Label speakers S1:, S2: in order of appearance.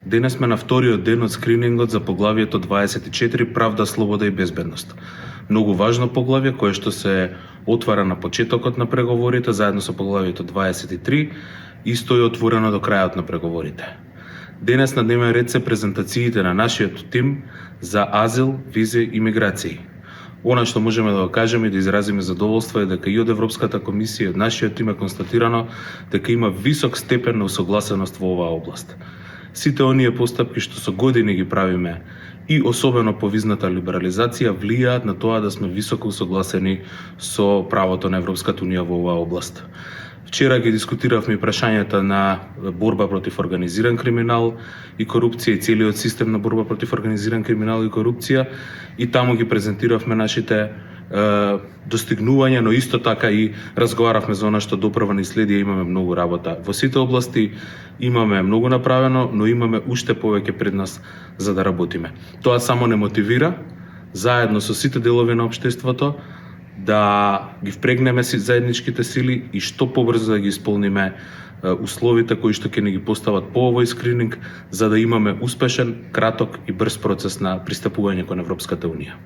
S1: Денес сме на вториот ден од скринингот за поглавието 24 Правда, слобода и безбедност. Многу важно поглавје кое што се отвара на почетокот на преговорите заедно со поглавието 23 и стои отворено до крајот на преговорите. Денес на дневен ред се презентациите на нашиот тим за азил, визи и миграции. Она што можеме да го кажеме и да изразиме задоволство е дека и од Европската комисија и од нашиот тим е констатирано дека има висок степен на усогласеност во оваа област. Сите оние постапки што со години ги правиме и особено повизната либерализација влијаат на тоа да сме високо усогласени со правото на Европската унија во оваа област. Вчера ги дискутиравме и прашањата на борба против организиран криминал и корупција и целиот систем на борба против организиран криминал и корупција и таму ги презентиравме нашите достигнувања, но исто така и разговаравме за она што допрва ни следи и имаме многу работа. Во сите области имаме многу направено, но имаме уште повеќе пред нас за да работиме. Тоа само не мотивира, заедно со сите делови на општеството, да ги впрегнеме заедничките сили и што побрзо да ги исполниме условите кои што ќе ни ги постават по овој скрининг, за да имаме успешен, краток и брз процес на пристапување кон Европската унија.